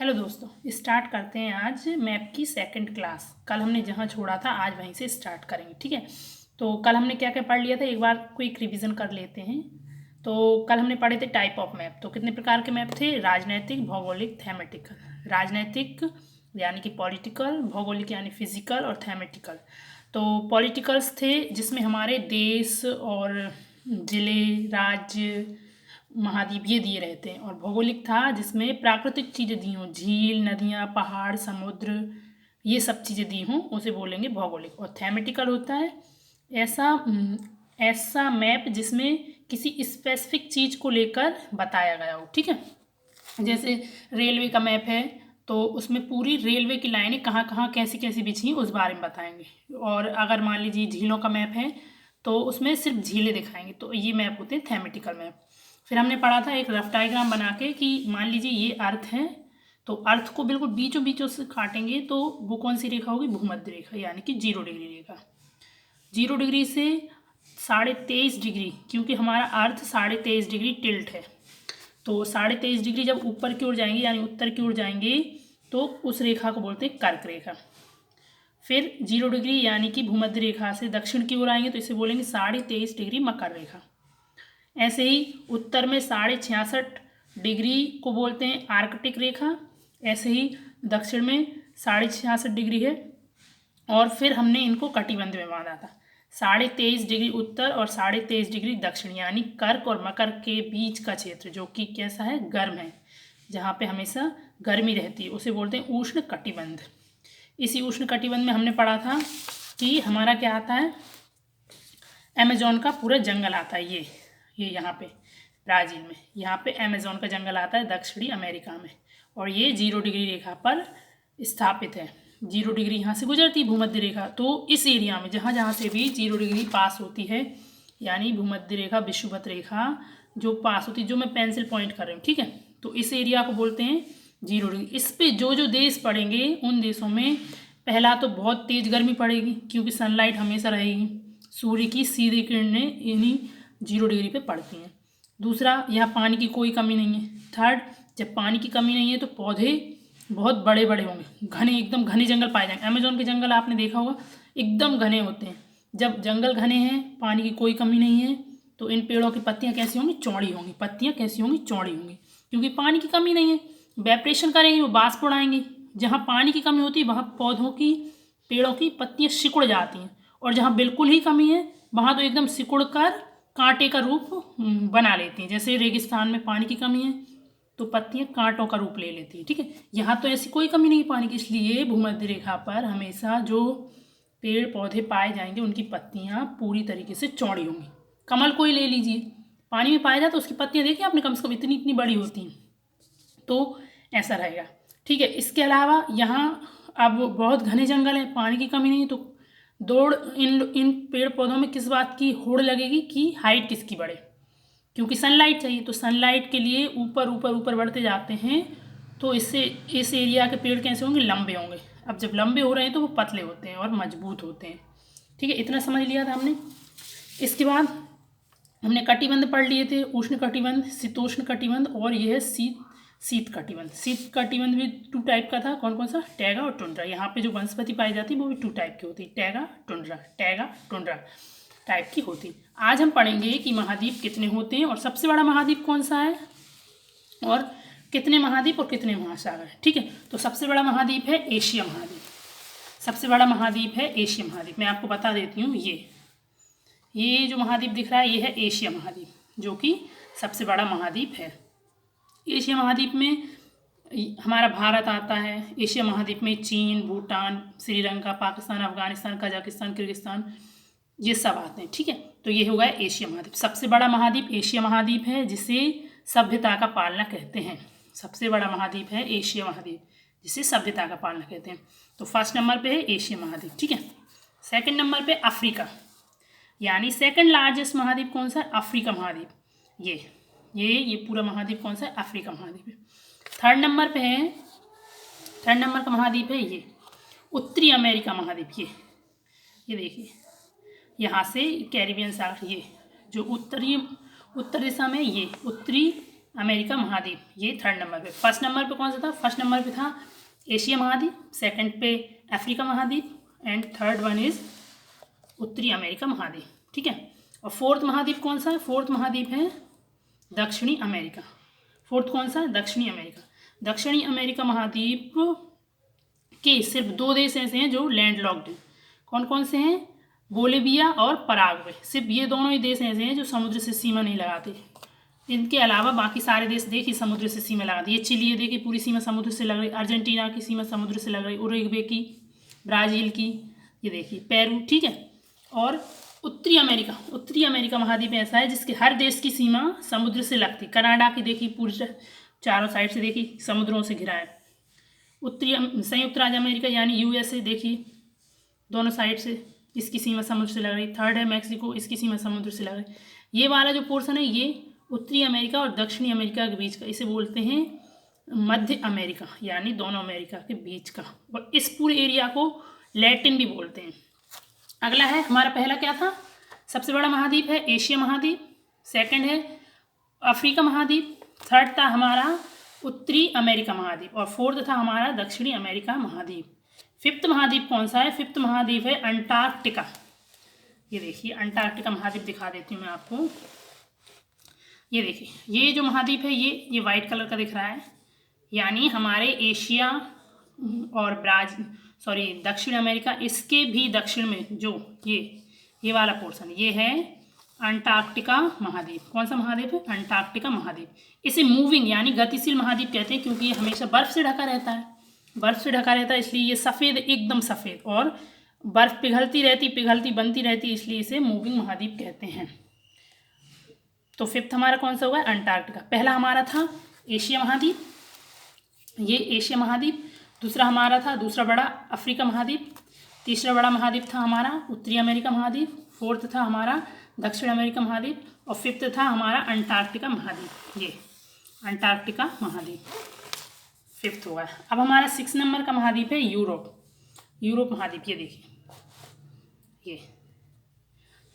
Hello दोस्तों, start करते हैं आज मैप की सेकंड क्लास। कल हमने जहाँ छोड़ा था आज वहीं से स्टार्ट करेंगे, ठीक है। तो कल हमने क्या क्या पढ़ लिया था, एक बार क्विक रिवीजन कर लेते हैं। तो कल हमने पढ़े थे टाइप ऑफ मैप। तो कितने प्रकार के मैप थे? राजनैतिक, भौगोलिक, थैमेटिकल। राजनैतिक यानी कि पॉलिटिकल, भौगोलिक यानी फिजिकल, और थैमेटिकल। तो पॉलिटिकल्स थे जिसमें हमारे देश और ज़िले, राज्य, महाद्वीप ये दिए रहते हैं। और भौगोलिक था जिसमें प्राकृतिक चीज़ें दी हों, झील, नदियाँ, पहाड़, समुद्र, ये सब चीज़ें दी हों, उसे बोलेंगे भौगोलिक। और थैमेटिकल होता है ऐसा मैप जिसमें किसी स्पेसिफिक चीज़ को लेकर बताया गया हो, ठीक है। जैसे रेलवे का मैप है तो उसमें पूरी रेलवे की लाइनें कहाँ कहाँ कैसी कैसी बिछी हैं उस बारे में बताएंगे। और अगर मान लीजिए झीलों का मैप है तो उसमें सिर्फ झीलें दिखाएंगे। तो ये मैप होते हैं थैमेटिकल मैप। फिर हमने पढ़ा था एक रफ डायग्राम बना के कि मान लीजिए ये अर्थ है, तो अर्थ को बिल्कुल बीचों बीचों से काटेंगे तो वो कौन सी रेखा होगी? भूमध्य रेखा, यानी कि 0 डिग्री रेखा। 0 डिग्री से 23.5 डिग्री, क्योंकि हमारा अर्थ 23.5 डिग्री टिल्ट है। तो 23.5 डिग्री जब ऊपर की ओर जाएंगे यानी उत्तर की ओर जाएंगे तो उस रेखा को बोलते हैं कर्क रेखा। फिर 0 डिग्री यानी कि भूमध्य रेखा से दक्षिण की ओर आएंगे तो इसे बोलेंगे 23.5 डिग्री मकर रेखा। ऐसे ही उत्तर में 66.5 डिग्री को बोलते हैं आर्कटिक रेखा। ऐसे ही दक्षिण में 66.5 डिग्री है। और फिर हमने इनको कटिबंध में बांधा था। 23.5 डिग्री उत्तर और 23.5 डिग्री दक्षिण, यानी कर्क और मकर के बीच का क्षेत्र जो कि कैसा है? गर्म है, जहाँ पे हमेशा गर्मी रहती है, उसे बोलते हैं उष्ण कटिबंध। इसी उष्ण कटिबंध में हमने पढ़ा था कि हमारा क्या आता है? अमेजोन का पूरा जंगल आता है। ये यहाँ पे ब्राज़ील में यहाँ पे अमेजोन का जंगल आता है दक्षिणी अमेरिका में। और ये 0 डिग्री रेखा पर स्थापित है। 0 डिग्री यहाँ से गुजरती भूमध्य रेखा। तो इस एरिया में जहाँ जहाँ से भी 0 डिग्री पास होती है, यानी भूमध्य रेखा, विषुवत रेखा जो पास होती है, जो मैं पेंसिल पॉइंट कर रही हूँ, ठीक है, तो इस एरिया को बोलते हैं 0 डिग्री। इस पे जो जो देश पड़ेंगे उन देशों में पहला तो बहुत तेज़ गर्मी पड़ेगी, क्योंकि सनलाइट हमेशा रहेगी, सूर्य की सीधी किरणें इन्हीं 0 डिग्री पे पड़ती हैं। दूसरा, यहाँ पानी की कोई कमी नहीं है। थर्ड, जब पानी की कमी नहीं है तो पौधे बहुत बड़े बड़े होंगे, घने, एकदम घने जंगल पाए जाएंगे। अमेजोन के जंगल आपने देखा होगा, एकदम घने होते हैं। जब जंगल घने हैं, पानी की कोई कमी नहीं है, तो इन पेड़ों की पत्तियाँ कैसी होंगी? चौड़ी होंगी। पत्तियाँ कैसी होंगी? चौड़ी होंगी, क्योंकि पानी की कमी नहीं है। वेपरेशन करेंगे, वो वाष्प उड़ाएंगे। जहाँ पानी की कमी होती है वहाँ पौधों की, पेड़ों की पत्तियाँ सिकुड़ जाती हैं। और जहाँ बिल्कुल ही कमी है वहाँ तो एकदम सिकुड़ कर कांटे का रूप बना लेती हैं। जैसे रेगिस्तान में पानी की कमी है तो पत्तियाँ कांटों का रूप ले लेती हैं, ठीक है। यहाँ तो ऐसी कोई कमी नहीं पानी की, इसलिए भूमध्य रेखा पर हमेशा जो पेड़ पौधे पाए जाएंगे उनकी पत्तियाँ पूरी तरीके से चौड़ी होंगी। कमल को ही ले लीजिए, पानी में पाया जाए तो उसकी पत्तियाँ देखिए आपने, कम से कम इतनी इतनी बड़ी होती हैं। तो ऐसा रहेगा, ठीक है। इसके अलावा यहाँ अब बहुत घने जंगल हैं, पानी की कमी नहीं है, तो दौड़ इन पेड़ पौधों में किस बात की होड़ लगेगी कि हाइट किसकी बढ़े, क्योंकि सनलाइट चाहिए। तो सनलाइट के लिए ऊपर ऊपर ऊपर बढ़ते जाते हैं, तो इससे इस एरिया के पेड़ कैसे होंगे? लंबे होंगे। अब जब लंबे हो रहे हैं तो वो पतले होते हैं और मजबूत होते हैं, ठीक है। इतना समझ लिया था हमने। इसके बाद हमने कटिबंध पढ़ लिए थे, उष्ण कटिबंध, शीतोष्ण कटिबंध, और यह है शीत कटिबंध। शीत कटिबंध भी 2 टाइप का था। कौन कौन सा? टैगा और टुंड्रा। यहाँ पे जो वनस्पति पाई जाती है वो भी 2 टाइप की होती है, टैगा टुंड्रा टाइप की होती। आज हम पढ़ेंगे कि महाद्वीप कितने होते हैं और सबसे बड़ा महाद्वीप कौन सा है और कितने महाद्वीप और कितने महासागर हैं, ठीक है। तो सबसे बड़ा महाद्वीप है एशिया महाद्वीप। सबसे बड़ा महाद्वीप है एशिया महाद्वीप। मैं आपको बता देती हूँ, ये जो महाद्वीप दिख रहा है ये है एशिया महाद्वीप, जो कि सबसे बड़ा महाद्वीप है। एशिया महाद्वीप में हमारा भारत आता है। एशिया महाद्वीप में चीन, भूटान, श्रीलंका, पाकिस्तान, अफगानिस्तान, कजाकिस्तान, किर्गिस्तान, ये सब आते हैं, ठीक है। तो ये होगा एशिया महाद्वीप। सबसे बड़ा महाद्वीप एशिया महाद्वीप है, जिसे सभ्यता का पालना कहते हैं। सबसे बड़ा महाद्वीप है एशिया महाद्वीप, जिसे सभ्यता का पालना कहते हैं। तो फर्स्ट नंबर पे है एशिया महाद्वीप, ठीक है। सेकंड नंबर पे अफ्रीका, यानी सेकंड लार्जेस्ट महाद्वीप कौन सा है? अफ्रीका महाद्वीप। ये पूरा महाद्वीप कौन सा है? अफ्रीका महाद्वीप है। थर्ड नंबर का महाद्वीप है ये उत्तरी अमेरिका महाद्वीप। ये देखिए, यहाँ से कैरिबियन सागर, ये जो उत्तर दिशा में, ये उत्तरी अमेरिका महाद्वीप, ये 3rd नंबर पे। फर्स्ट नंबर पे कौन सा था? फर्स्ट नंबर पे था एशिया महाद्वीप, सेकंड पे अफ्रीका महाद्वीप एंड थर्ड वन इज उत्तरी अमेरिका महाद्वीप, ठीक है। और फोर्थ महाद्वीप कौन सा है? फोर्थ महाद्वीप है दक्षिणी अमेरिका। फोर्थ कौन सा है? दक्षिणी अमेरिका। दक्षिणी अमेरिका महाद्वीप के सिर्फ 2 देश ऐसे हैं जो लैंडलॉक्ड हैं। कौन कौन से हैं? बोलिविया और पराग्वे। सिर्फ ये दोनों ही देश ऐसे हैं जो समुद्र से सीमा नहीं लगाते। इनके अलावा बाकी सारे देश देखिए समुद्र से सीमा लगाते। ये चिली देखिए पूरी सीमा समुद्र से लग रही, अर्जेंटीना की सीमा समुद्र से लग रही, उरुग्वे की, ब्राज़ील की, ये देखिए पेरू, ठीक है। और उत्तरी अमेरिका महाद्वीप ऐसा है जिसके हर देश की सीमा समुद्र से लगती। कनाडा की देखिए पूरी चारों साइड से देखिए समुद्रों से घिरा है। संयुक्त राज्य अमेरिका यानी यूएसए देखिए दोनों साइड से इसकी सीमा समुद्र से लग रही। थर्ड है मैक्सिको, इसकी सीमा समुद्र से लग रही। ये वाला जो पोर्शन है ये उत्तरी अमेरिका और दक्षिणी अमेरिका के बीच का, इसे बोलते हैं मध्य अमेरिका, यानी दोनों अमेरिका के बीच का। और इस पूरे एरिया को लैटिन भी बोलते हैं। अगला है हमारा पहला क्या था? सबसे बड़ा महाद्वीप है एशिया महाद्वीप, सेकंड है अफ्रीका महाद्वीप, थर्ड था हमारा उत्तरी अमेरिका महाद्वीप और फोर्थ था हमारा दक्षिणी अमेरिका महाद्वीप। फिफ्थ महाद्वीप कौन सा है? फिफ्थ महाद्वीप है अंटार्कटिका। ये देखिए अंटार्कटिका महाद्वीप दिखा देती हूँ मैं आपको। ये देखिए ये जो महाद्वीप है ये वाइट कलर का दिख रहा है, यानी हमारे एशिया और दक्षिण अमेरिका, इसके भी दक्षिण में जो ये वाला पोर्शन ये है अंटार्कटिका महाद्वीप। कौन सा महाद्वीप है? अंटार्कटिका महाद्वीप। इसे मूविंग यानी गतिशील महाद्वीप कहते हैं क्योंकि ये हमेशा बर्फ से ढका रहता है। बर्फ से ढका रहता है इसलिए ये सफ़ेद, एकदम सफ़ेद, और बर्फ पिघलती बनती रहती, इसलिए इसे मूविंग महाद्वीप कहते हैं। तो फिफ्थ हमारा कौन सा हुआ? अंटार्कटिका। पहला हमारा था एशिया महाद्वीप, ये एशिया महाद्वीप। दूसरा हमारा था दूसरा बड़ा अफ्रीका महाद्वीप। तीसरा बड़ा महाद्वीप था हमारा उत्तरी अमेरिका महाद्वीप। फोर्थ था हमारा दक्षिण अमेरिका महाद्वीप और फिफ्थ था हमारा अंटार्कटिका महाद्वीप। ये अंटार्कटिका महाद्वीप फिफ्थ हुआ। अब हमारा 6 नंबर का महाद्वीप है यूरोप महाद्वीप। ये देखिए ये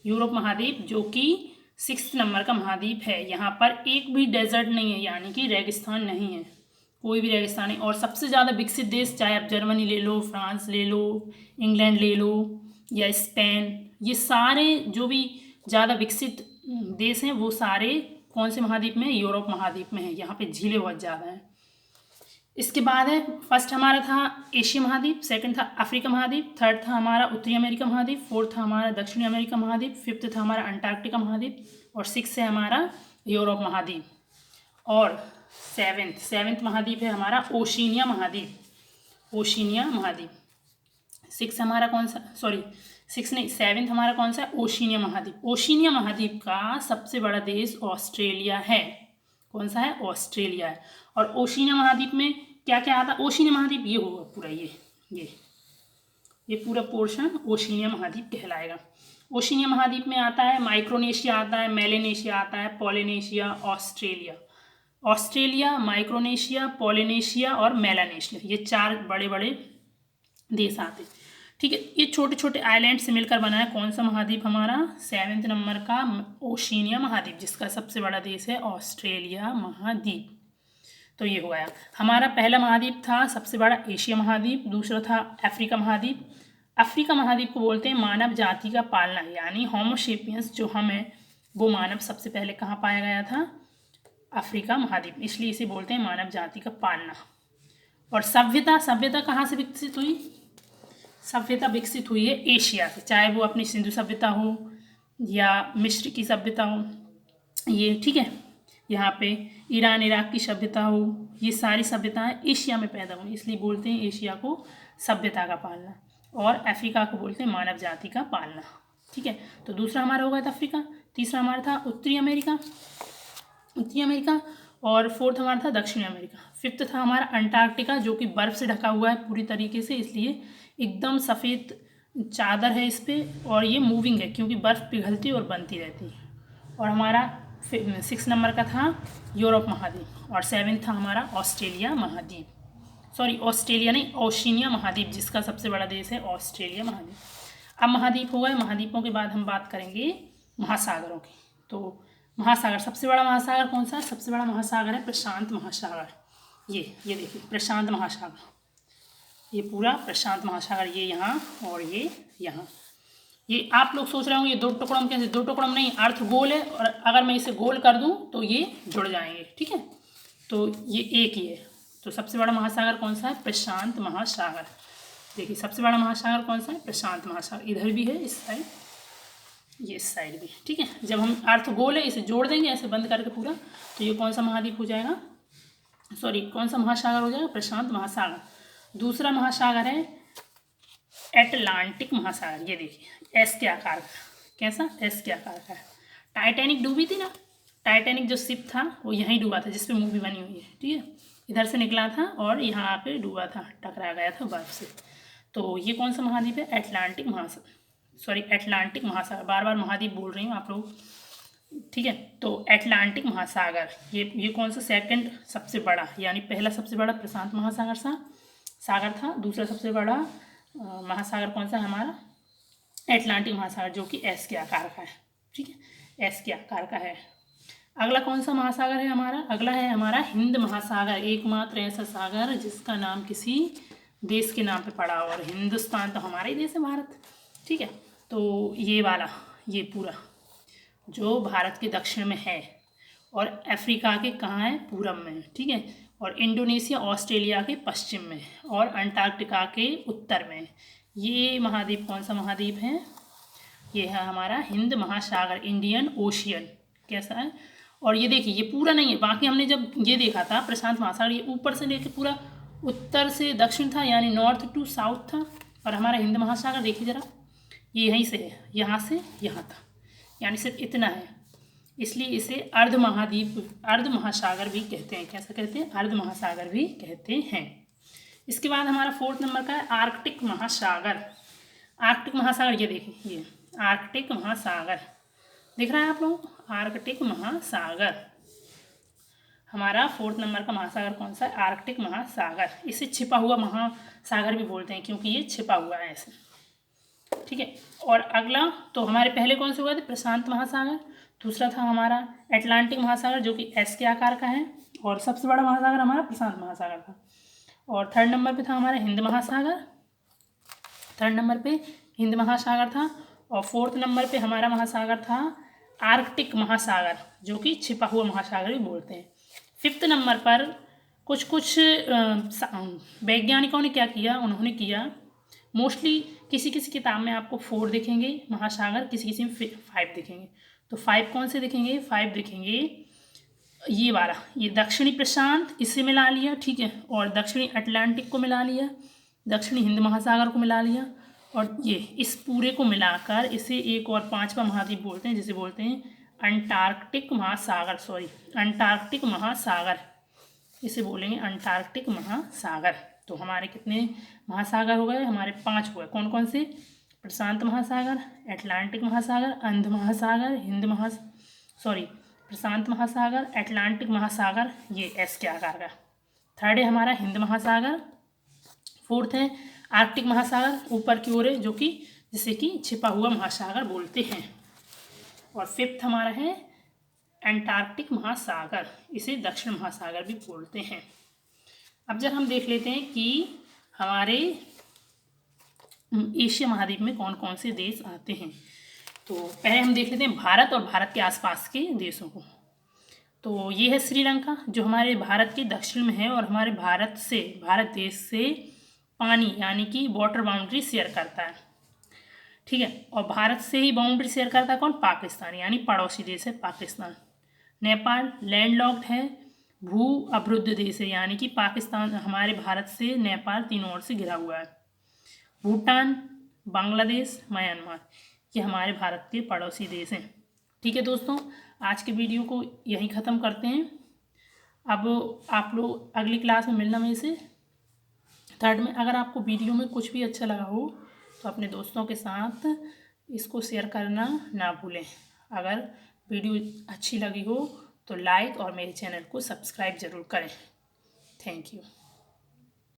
यूरोप महाद्वीप जो कि 6 नंबर का महाद्वीप है। यहाँ पर एक भी डेजर्ट नहीं है, यानी कि रेगिस्तान नहीं है, कोई भी रेगिस्तान नहीं। और सबसे ज़्यादा विकसित देश चाहे आप जर्मनी ले लो, फ्रांस ले लो, इंग्लैंड ले लो या स्पेन, ये सारे जो भी ज़्यादा विकसित देश हैं वो सारे कौन से महाद्वीप में? यूरोप महाद्वीप में है। यहाँ पे झीलें बहुत ज़्यादा हैं। इसके बाद है फर्स्ट हमारा था एशिया महाद्वीप, सेकंड था अफ्रीका महाद्वीप, थर्ड था हमारा उत्तरी अमेरिका महाद्वीप, फोर्थ था हमारा दक्षिणी अमेरिका महाद्वीप, फिफ्थ था हमारा अंटार्कटिका महाद्वीप और सिक्स है हमारा यूरोप महाद्वीप। और सेवेंथ महाद्वीप है हमारा ओशिनिया महाद्वीप। सिक्स हमारा कौन सा? सेवेंथ हमारा कौन सा है? ओशिनिया महाद्वीप। ओशिनिया महाद्वीप का सबसे बड़ा देश ऑस्ट्रेलिया है। कौन सा है? ऑस्ट्रेलिया है। और ओशिनिया महाद्वीप में क्या क्या आता है? ओशिनिया महाद्वीप ये होगा पूरा, ये पूरा पोर्शन ओशिनिया महाद्वीप कहलाएगा। ओशिनिया महाद्वीप में आता है माइक्रोनेशिया आता है, मेलेनेशिया आता है, पोलिनेशिया, ऑस्ट्रेलिया, माइक्रोनेशिया, पोलिनेशिया और मेलानेशिया, ये 4 बड़े बड़े देश आते हैं। ठीक है, ये छोटे छोटे आइलैंड से मिलकर बना है कौन सा महाद्वीप? हमारा 7वें नंबर का ओशिनिया महाद्वीप, जिसका सबसे बड़ा देश है ऑस्ट्रेलिया महाद्वीप। तो ये हो गया हमारा पहला महाद्वीप था सबसे बड़ा एशिया महाद्वीप, दूसरा था अफ्रीका महाद्वीप। अफ्रीका महाद्वीप को बोलते हैं मानव जाति का पालना, यानी होमोसेपियंस जो हम हैं वो मानव सबसे पहले कहाँ पाया गया था? अफ्रीका महाद्वीप, इसलिए इसे बोलते हैं मानव जाति का पालना। और सभ्यता कहाँ से विकसित हुई? सभ्यता विकसित हुई है एशिया से, चाहे वो अपनी सिंधु सभ्यता हो या मिस्र की सभ्यता हो, ये ठीक है, यहाँ पे ईरान इराक की सभ्यता हो, ये सारी सभ्यताएं एशिया में पैदा हुई, इसलिए बोलते हैं एशिया को सभ्यता का पालना। और अफ्रीका को बोलते हैं मानव जाति का पालना। ठीक है, तो दूसरा हमारा हो गया था अफ्रीका, तीसरा हमारा था उत्तरी अमेरिका और फोर्थ हमारा था दक्षिणी अमेरिका। फिफ्थ था हमारा अंटार्कटिका जो कि बर्फ़ से ढका हुआ है पूरी तरीके से, इसलिए एकदम सफ़ेद चादर है इस पर और ये मूविंग है क्योंकि बर्फ़ पिघलती और बनती रहती है। और हमारा 6 नंबर का था यूरोप महाद्वीप और 7 था हमारा ऑस्ट्रेलिया महाद्वीप, ऑस्ट्रेलिया नहीं, ओशिनिया महाद्वीप, जिसका सबसे बड़ा देश है ऑस्ट्रेलिया महाद्वीप। अब महाद्वीप हो गए, महाद्वीपों के बाद हम बात करेंगे महासागरों की। तो महासागर, सबसे बड़ा महासागर कौन सा है? सबसे बड़ा महासागर है प्रशांत महासागर। ये देखिए प्रशांत महासागर, ये पूरा प्रशांत महासागर, ये यहाँ और ये यहाँ। ये आप लोग सोच रहे होंगे ये दो टुकड़ों में कैसे? दो टुकड़ों में नहीं, अर्थ गोल है और अगर मैं इसे गोल कर दूं तो ये जुड़ जाएंगे, ठीक है। तो ये एक ही है। तो सबसे बड़ा महासागर कौन सा है? प्रशांत महासागर। देखिए सबसे बड़ा महासागर कौन सा है? प्रशांत महासागर। इधर भी है, इस साइड, ये इस साइड भी, ठीक है। जब हम अर्थ गोल है इसे जोड़ देंगे ऐसे बंद करके पूरा, तो ये कौन सा महाद्वीप हो जाएगा? सॉरी, कौन सा महासागर हो जाएगा? प्रशांत महासागर। दूसरा महासागर है एटलांटिक महासागर। ये देखिए एस के आकार का, कैसा? एस के आकार का। टाइटैनिक डूबी थी ना, टाइटैनिक जो शिप था वो यहीं डूबा था, जिस पे मूवी बनी हुई है, ठीक है। इधर से निकला था और यहाँ पे डूबा था, टकरा गया था बर्फ से। तो ये कौन सा महाद्वीप है? एटलांटिक महासागर, सॉरी एटलांटिक महासागर। बार बार महाद्वीप बोल रही हूँ आप लोग, ठीक है। तो एटलांटिक महासागर ये कौन सा? सेकंड सबसे बड़ा, यानी पहला सबसे बड़ा प्रशांत महासागर सागर था। दूसरा सबसे बड़ा महासागर कौन सा है हमारा? एटलांटिक महासागर, जो कि एस के आकार का है, ठीक है, एस के आकार का है। अगला कौन सा महासागर है हमारा? अगला है हमारा हिंद महासागर, एकमात्र ऐसा सागर जिसका नाम किसी देश के नाम पे पड़ा, और हिंदुस्तान तो हमारा ही देश है, भारत, ठीक है। तो ये वाला, ये पूरा जो भारत के दक्षिण में है और अफ्रीका के कहाँ है? पूरब में, ठीक है। और इंडोनेशिया ऑस्ट्रेलिया के पश्चिम में और अंटार्कटिका के उत्तर में। ये महाद्वीप कौन सा महाद्वीप है? ये है हमारा हिंद महासागर, इंडियन ओशियन, कैसा है? और ये देखिए ये पूरा नहीं है, बाकी हमने जब ये देखा था प्रशांत महासागर, ये ऊपर से लेके पूरा उत्तर से दक्षिण था, यानी नॉर्थ टू साउथ था। और हमारा हिंद महासागर देखिए ज़रा, ये यहीं से है, यहाँ से यहाँ था, यानी सिर्फ इतना है, इसलिए इसे अर्ध महाद्वीप, अर्ध महासागर भी कहते हैं। कैसा कहते हैं? अर्ध महासागर भी कहते हैं। इसके बाद हमारा 4th नंबर का है आर्कटिक महासागर। आर्कटिक महासागर, ये देखिए ये आर्कटिक महासागर दिख रहा है आप लोग? आर्कटिक महासागर हमारा 4th नंबर का महासागर कौन सा है? आर्कटिक महासागर। इसे छिपा हुआ महासागर भी बोलते हैं, क्योंकि ये छिपा हुआ है ऐसे, ठीक है। और अगला तो हमारे पहले कौन से हुए थे? प्रशांत महासागर। दूसरा था हमारा एटलांटिक महासागर, जो कि एस के आकार का है, और सबसे बड़ा महासागर हमारा प्रशांत महासागर था। और 3rd नंबर पे था हमारा हिंद महासागर, 3rd नंबर पे हिंद महासागर था। और 4th नंबर पे हमारा महासागर था आर्कटिक महासागर, जो कि छिपा हुआ महासागर भी बोलते हैं। 5th नंबर पर कुछ वैज्ञानिकों ने क्या किया? उन्होंने किया, मोस्टली किसी किसी किताब में आपको 4 दिखेंगे महासागर, किसी किसी में 5 दिखेंगे। तो 5 कौन से दिखेंगे? 5 दिखेंगे ये वाला, ये दक्षिणी प्रशांत, इसे मिला लिया, ठीक है, और दक्षिणी अटलांटिक को मिला लिया, दक्षिणी हिंद महासागर को मिला लिया, और ये इस पूरे को मिलाकर इसे एक और 5वां महाद्वीप बोलते हैं, जिसे बोलते हैं अंटार्कटिक महासागर, सॉरी अंटार्कटिक महासागर, इसे बोलेंगे अंटार्कटिक महासागर। तो हमारे कितने महासागर हो गए? हमारे 5 हुए। कौन कौन से? प्रशांत महासागर, अटलांटिक महासागर, अंध महासागर, प्रशांत महासागर, अटलांटिक महासागर, ये एस के आकार का। 3rd है हमारा हिंद महासागर। 4th है आर्कटिक महासागर, ऊपर की ओर है, जो कि जिसे कि छिपा हुआ महासागर बोलते हैं। और 5th हमारा है अंटार्कटिक महासागर, इसे दक्षिण महासागर भी बोलते हैं। अब जब हम देख लेते हैं कि हमारे एशिया महाद्वीप में कौन कौन से देश आते हैं, तो पहले हम देख लेते हैं भारत और भारत के आसपास के देशों को। तो ये है श्रीलंका, जो हमारे भारत के दक्षिण में है और हमारे भारत देश से पानी यानी कि वाटर बाउंड्री शेयर करता है, ठीक है। और भारत से ही बाउंड्री शेयर करता है कौन? पाकिस्तान, यानी पड़ोसी देश है पाकिस्तान। नेपाल लैंडलॉक्ड है, भू अवरुद्ध देश है, यानी कि पाकिस्तान हमारे भारत से नेपाल तीनों ओर से घिरा हुआ है। भूटान, बांग्लादेश, म्यांमार, ये हमारे भारत के पड़ोसी देश हैं, ठीक है दोस्तों। आज के वीडियो को यहीं ख़त्म करते हैं। अब आप लोग अगली क्लास में मिलना मेरे से 3rd में। अगर आपको वीडियो में कुछ भी अच्छा लगा हो तो अपने दोस्तों के साथ इसको शेयर करना ना भूलें। अगर वीडियो अच्छी लगी हो तो लाइक और मेरे चैनल को सब्सक्राइब ज़रूर करें। Thank you.